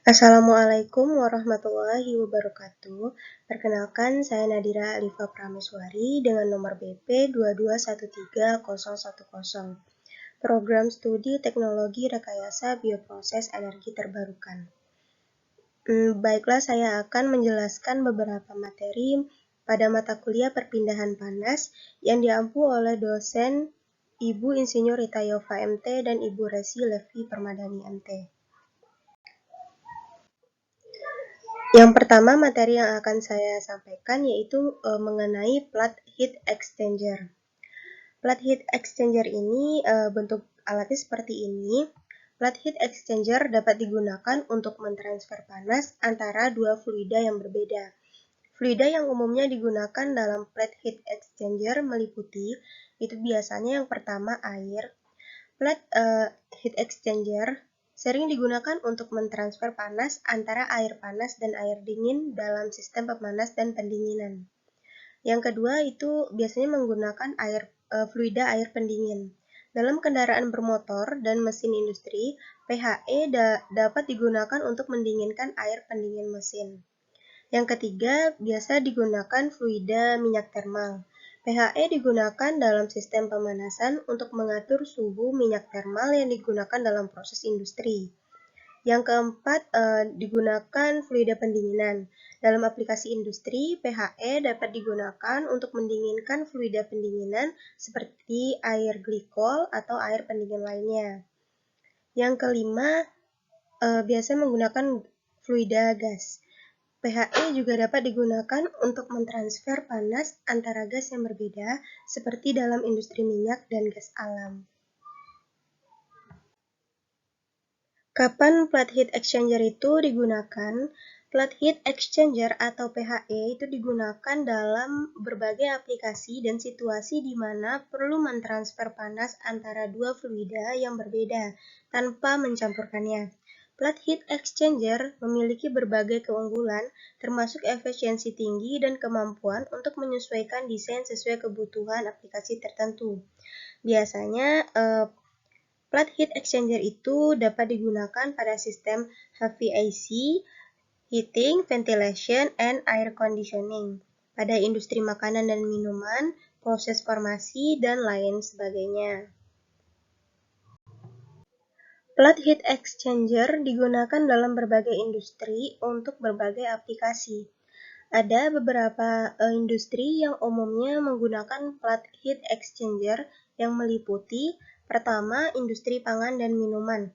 Assalamualaikum warahmatullahi wabarakatuh. Perkenalkan, saya Nadira Alifa Prameswari dengan nomor BP 2213010. Program Studi Teknologi Rekayasa Bioproses Energi Terbarukan. Baiklah, saya akan menjelaskan beberapa materi pada mata kuliah perpindahan panas yang diampu oleh dosen Ibu Insinyur Rita Yova MT dan Ibu Resi Levi Permadani MT. Yang pertama materi yang akan saya sampaikan yaitu mengenai plat heat exchanger. Plat heat exchanger ini bentuk alatnya seperti ini. Plat heat exchanger dapat digunakan untuk mentransfer panas antara dua fluida yang berbeda. Fluida yang umumnya digunakan dalam plat heat exchanger meliputi itu biasanya yang pertama air. Plat heat exchanger sering digunakan untuk mentransfer panas antara air panas dan air dingin dalam sistem pemanas dan pendinginan. Yang kedua itu biasanya menggunakan fluida air pendingin. Dalam kendaraan bermotor dan mesin industri, PHE dapat digunakan untuk mendinginkan air pendingin mesin. Yang ketiga, biasa digunakan fluida minyak termal. PHE digunakan dalam sistem pemanasan untuk mengatur suhu minyak termal yang digunakan dalam proses industri. Yang keempat, digunakan fluida pendinginan. Dalam aplikasi industri, PHE dapat digunakan untuk mendinginkan fluida pendinginan seperti air glikol atau air pendingin lainnya. Yang kelima, biasa menggunakan fluida gas. PHE juga dapat digunakan untuk mentransfer panas antara gas yang berbeda, seperti dalam industri minyak dan gas alam. Kapan plat heat exchanger itu digunakan? Plat heat exchanger atau PHE itu digunakan dalam berbagai aplikasi dan situasi di mana perlu mentransfer panas antara dua fluida yang berbeda tanpa mencampurkannya. Plat heat exchanger memiliki berbagai keunggulan, termasuk efisiensi tinggi dan kemampuan untuk menyesuaikan desain sesuai kebutuhan aplikasi tertentu. Biasanya, plat heat exchanger itu dapat digunakan pada sistem HVAC, heating, ventilation, and air conditioning, pada industri makanan dan minuman, proses farmasi, dan lain sebagainya. Plat heat exchanger digunakan dalam berbagai industri untuk berbagai aplikasi. Ada beberapa industri yang umumnya menggunakan plat heat exchanger yang meliputi pertama, industri pangan dan minuman.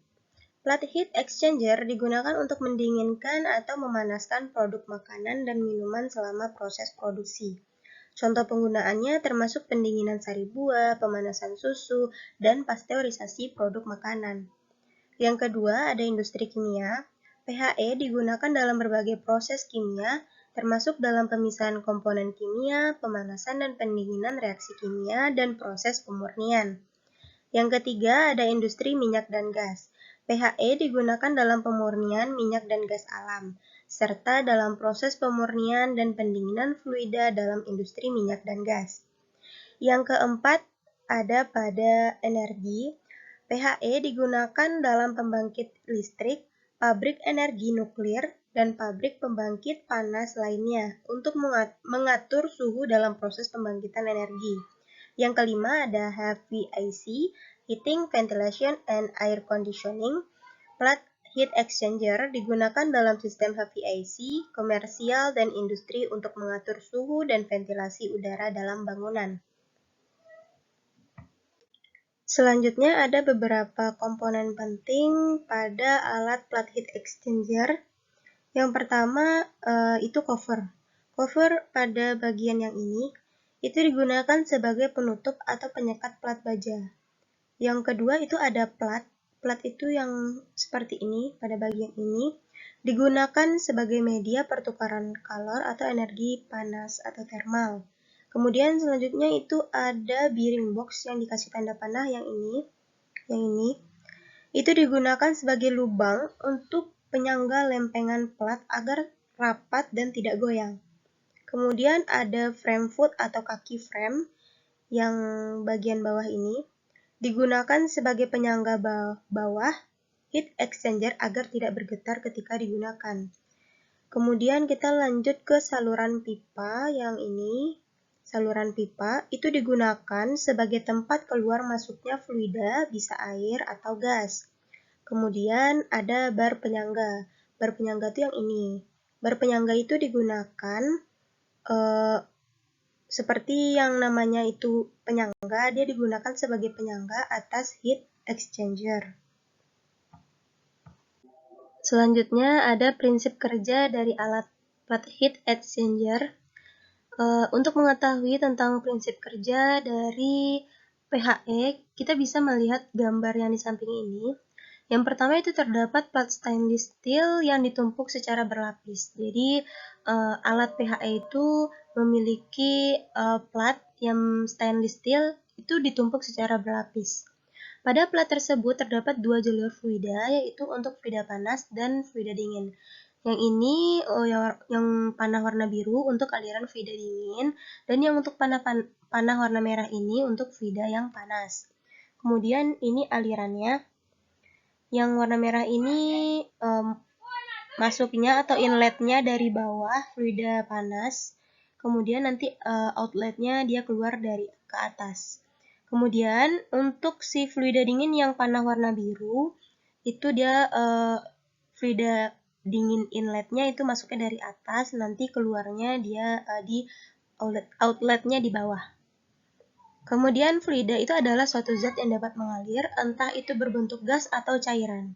Plat heat exchanger digunakan untuk mendinginkan atau memanaskan produk makanan dan minuman selama proses produksi. Contoh penggunaannya termasuk pendinginan sari buah, pemanasan susu, dan pasteurisasi produk makanan. Yang kedua, ada industri kimia. PHE digunakan dalam berbagai proses kimia, termasuk dalam pemisahan komponen kimia, pemanasan dan pendinginan reaksi kimia, dan proses pemurnian. Yang ketiga, ada industri minyak dan gas. PHE digunakan dalam pemurnian minyak dan gas alam, serta dalam proses pemurnian dan pendinginan fluida dalam industri minyak dan gas. Yang keempat, ada pada energi. PHE digunakan dalam pembangkit listrik, pabrik energi nuklir, dan pabrik pembangkit panas lainnya untuk mengatur suhu dalam proses pembangkitan energi. Yang kelima ada HVAC, Heating, Ventilation, and Air Conditioning. Plat heat exchanger digunakan dalam sistem HVAC, komersial, dan industri untuk mengatur suhu dan ventilasi udara dalam bangunan. Selanjutnya ada beberapa komponen penting pada alat plat heat exchanger. Yang pertama itu cover. Cover pada bagian yang ini itu digunakan sebagai penutup atau penyekat plat baja. Yang kedua itu ada plat. Plat itu yang seperti ini pada bagian ini digunakan sebagai media pertukaran kalor atau energi panas atau thermal. Kemudian selanjutnya itu ada bearing box yang dikasih tanda panah yang ini. Itu digunakan sebagai lubang untuk penyangga lempengan plat agar rapat dan tidak goyang. Kemudian ada frame foot atau kaki frame yang bagian bawah ini digunakan sebagai penyangga bawah heat exchanger agar tidak bergetar ketika digunakan. Kemudian kita lanjut ke saluran pipa yang ini. Saluran pipa itu digunakan sebagai tempat keluar masuknya fluida, bisa air atau gas. Kemudian ada bar penyangga. Bar penyangga itu yang ini. Bar penyangga itu digunakan seperti yang namanya itu penyangga, dia digunakan sebagai penyangga atas heat exchanger. Selanjutnya ada prinsip kerja dari alat plat heat exchanger. Untuk mengetahui tentang prinsip kerja dari PHE, kita bisa melihat gambar yang di samping ini. Yang pertama itu terdapat plat stainless steel yang ditumpuk secara berlapis. Jadi alat PHE itu memiliki plat yang stainless steel itu ditumpuk secara berlapis. Pada plat tersebut terdapat dua jalur fluida, yaitu untuk fluida panas dan fluida dingin. Yang ini yang panah warna biru untuk aliran fluida dingin, dan yang untuk panah warna merah ini untuk fluida yang panas. Kemudian ini alirannya. Yang warna merah ini masuknya atau inletnya dari bawah fluida panas, kemudian nanti outletnya dia keluar dari ke atas. Kemudian untuk si fluida dingin yang panah warna biru, itu dia fluida dingin inletnya itu masuknya dari atas, nanti keluarnya dia di outletnya di bawah. Kemudian fluida itu adalah suatu zat yang dapat mengalir, entah itu berbentuk gas atau cairan.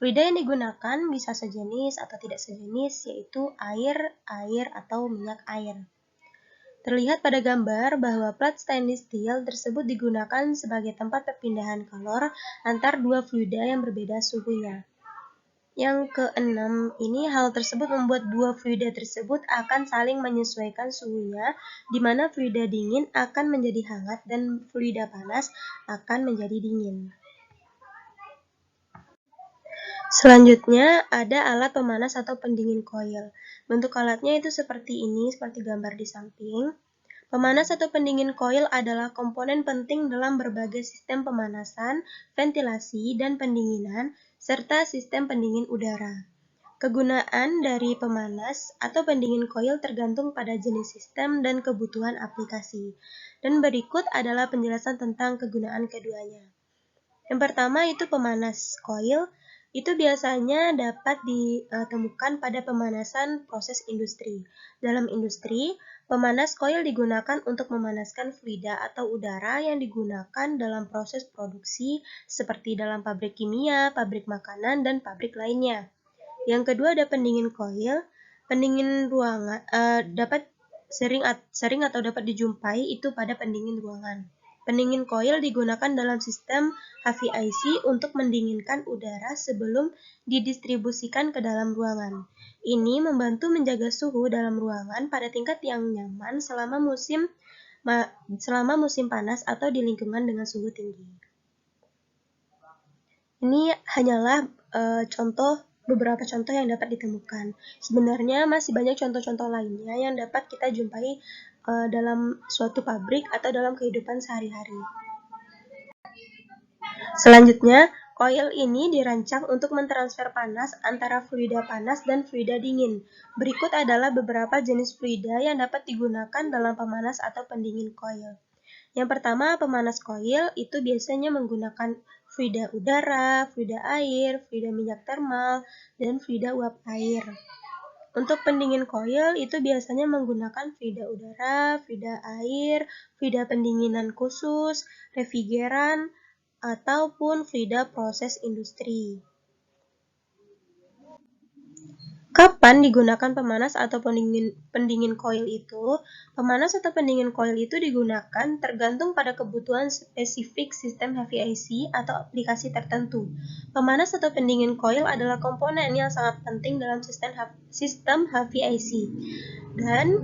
Fluida yang digunakan bisa sejenis atau tidak sejenis, yaitu air, atau minyak air. Terlihat pada gambar bahwa plat stainless steel tersebut digunakan sebagai tempat perpindahan kalor antar dua fluida yang berbeda suhunya. Yang keenam ini, hal tersebut membuat dua fluida tersebut akan saling menyesuaikan suhunya, di mana fluida dingin akan menjadi hangat dan fluida panas akan menjadi dingin. Selanjutnya ada alat pemanas atau pendingin coil. Bentuk alatnya itu seperti ini, seperti gambar di samping. Pemanas atau pendingin coil adalah komponen penting dalam berbagai sistem pemanasan, ventilasi, dan pendinginan, serta sistem pendingin udara. Kegunaan dari pemanas atau pendingin coil tergantung pada jenis sistem dan kebutuhan aplikasi. Dan berikut adalah penjelasan tentang kegunaan keduanya. Yang pertama itu pemanas coil. Itu biasanya dapat ditemukan pada pemanasan proses industri. Dalam industri, pemanas coil digunakan untuk memanaskan fluida atau udara yang digunakan dalam proses produksi seperti dalam pabrik kimia, pabrik makanan, dan pabrik lainnya. Yang kedua ada pendingin coil. Pendingin ruangan dapat sering atau dapat dijumpai itu pada pendingin ruangan. Pendingin coil digunakan dalam sistem HVAC untuk mendinginkan udara sebelum didistribusikan ke dalam ruangan. Ini membantu menjaga suhu dalam ruangan pada tingkat yang nyaman selama musim panas atau di lingkungan dengan suhu tinggi. Ini hanyalah beberapa contoh yang dapat ditemukan. Sebenarnya masih banyak contoh-contoh lainnya yang dapat kita jumpai dalam suatu pabrik atau dalam kehidupan sehari-hari. Selanjutnya, coil ini dirancang untuk mentransfer panas antara fluida panas dan fluida dingin. Berikut adalah beberapa jenis fluida yang dapat digunakan dalam pemanas atau pendingin coil. Yang pertama, pemanas coil itu biasanya menggunakan fluida udara, fluida air, fluida minyak termal, dan fluida uap air. Untuk pendingin coil itu biasanya menggunakan fluida udara, fluida air, fluida pendinginan khusus, refrigeran, ataupun fluida proses industri. Kapan digunakan pemanas atau pendingin coil itu? Pemanas atau pendingin coil itu digunakan tergantung pada kebutuhan spesifik sistem HVAC atau aplikasi tertentu. Pemanas atau pendingin coil adalah komponen yang sangat penting dalam sistem HVAC dan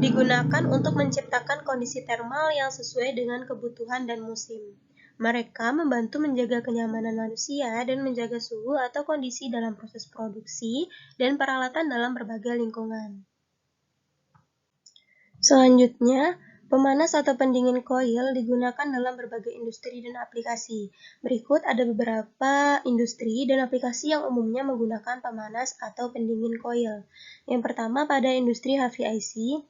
digunakan untuk menciptakan kondisi termal yang sesuai dengan kebutuhan dan musim. Mereka membantu menjaga kenyamanan manusia dan menjaga suhu atau kondisi dalam proses produksi dan peralatan dalam berbagai lingkungan. Selanjutnya, Pemanas atau pendingin koil digunakan dalam berbagai industri dan aplikasi. Berikut ada beberapa industri dan aplikasi yang umumnya menggunakan pemanas atau pendingin koil. Yang pertama pada industri HVAC,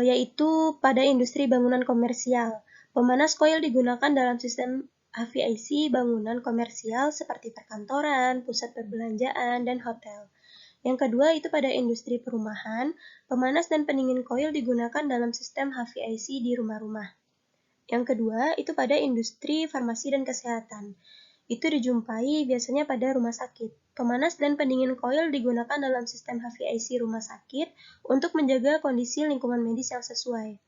yaitu pada industri bangunan komersial. Pemanas koil digunakan dalam sistem HVAC bangunan komersial seperti perkantoran, pusat perbelanjaan, dan hotel. Yang kedua itu pada industri perumahan, pemanas dan pendingin koil digunakan dalam sistem HVAC di rumah-rumah. Yang kedua itu pada industri farmasi dan kesehatan. Itu dijumpai biasanya pada rumah sakit. Pemanas dan pendingin koil digunakan dalam sistem HVAC rumah sakit untuk menjaga kondisi lingkungan medis yang sesuai.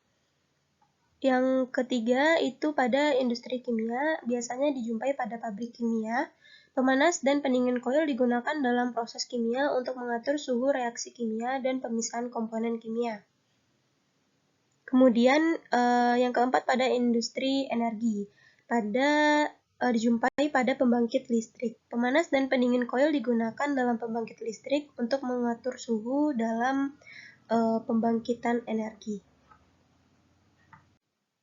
Yang ketiga itu pada industri kimia, biasanya dijumpai pada pabrik kimia. Pemanas dan pendingin koil digunakan dalam proses kimia untuk mengatur suhu reaksi kimia dan pemisahan komponen kimia. Kemudian yang keempat pada industri energi. Dijumpai pada pembangkit listrik. Pemanas dan pendingin koil digunakan dalam pembangkit listrik untuk mengatur suhu dalam pembangkitan energi.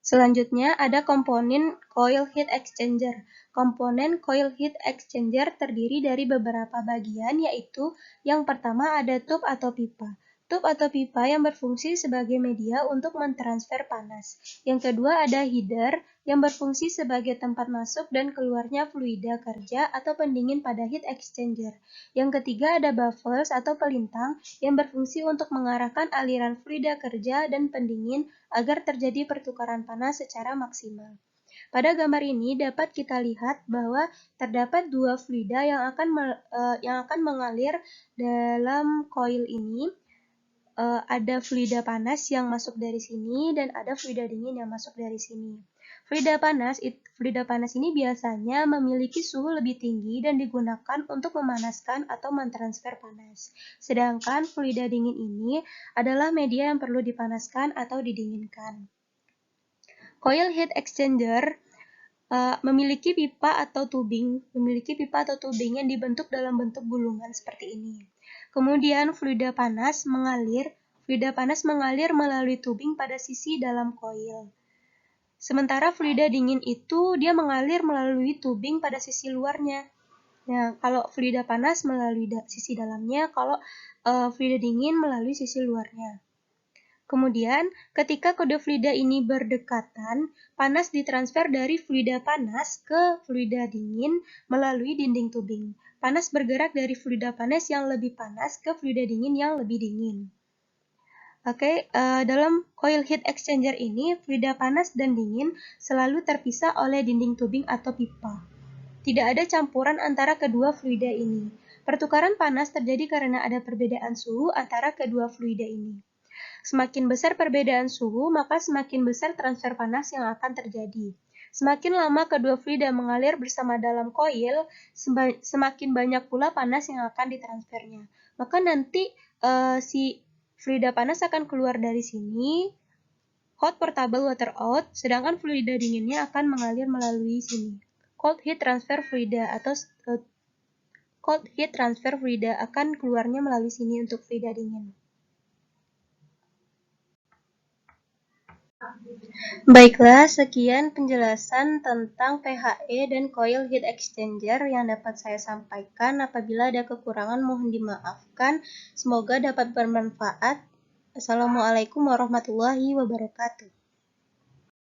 Selanjutnya ada komponen coil heat exchanger. Komponen coil heat exchanger terdiri dari beberapa bagian, yaitu yang pertama ada tub atau pipa. Tub atau pipa yang berfungsi sebagai media untuk mentransfer panas. Yang kedua ada header yang berfungsi sebagai tempat masuk dan keluarnya fluida kerja atau pendingin pada heat exchanger. Yang ketiga ada baffles atau pelintang yang berfungsi untuk mengarahkan aliran fluida kerja dan pendingin agar terjadi pertukaran panas secara maksimal. Pada gambar ini dapat kita lihat bahwa terdapat dua fluida yang akan mengalir dalam koil ini. Ada fluida panas yang masuk dari sini dan ada fluida dingin yang masuk dari sini. Fluida panas ini biasanya memiliki suhu lebih tinggi dan digunakan untuk memanaskan atau mentransfer panas. Sedangkan fluida dingin ini adalah media yang perlu dipanaskan atau didinginkan. Coil heat exchanger memiliki pipa atau tubing yang dibentuk dalam bentuk gulungan seperti ini. Kemudian fluida panas mengalir melalui tubing pada sisi dalam koil. Sementara fluida dingin itu dia mengalir melalui tubing pada sisi luarnya. Nah, kalau fluida panas melalui sisi dalamnya, kalau fluida dingin melalui sisi luarnya. Kemudian, ketika kode fluida ini berdekatan, panas ditransfer dari fluida panas ke fluida dingin melalui dinding tubing. Panas bergerak dari fluida panas yang lebih panas ke fluida dingin yang lebih dingin. Dalam coil heat exchanger ini, fluida panas dan dingin selalu terpisah oleh dinding tubing atau pipa. Tidak ada campuran antara kedua fluida ini. Pertukaran panas terjadi karena ada perbedaan suhu antara kedua fluida ini. Semakin besar perbedaan suhu, maka semakin besar transfer panas yang akan terjadi. Semakin lama kedua fluida mengalir bersama dalam koil, semakin banyak pula panas yang akan ditransfernya. Maka nanti si fluida panas akan keluar dari sini, hot portable water out, sedangkan fluida dinginnya akan mengalir melalui sini. Cold heat transfer fluida akan keluarnya melalui sini untuk fluida dingin. Baiklah, sekian penjelasan tentang PHE dan coil heat exchanger yang dapat saya sampaikan. Apabila ada kekurangan mohon dimaafkan. Semoga dapat bermanfaat. Assalamualaikum warahmatullahi wabarakatuh.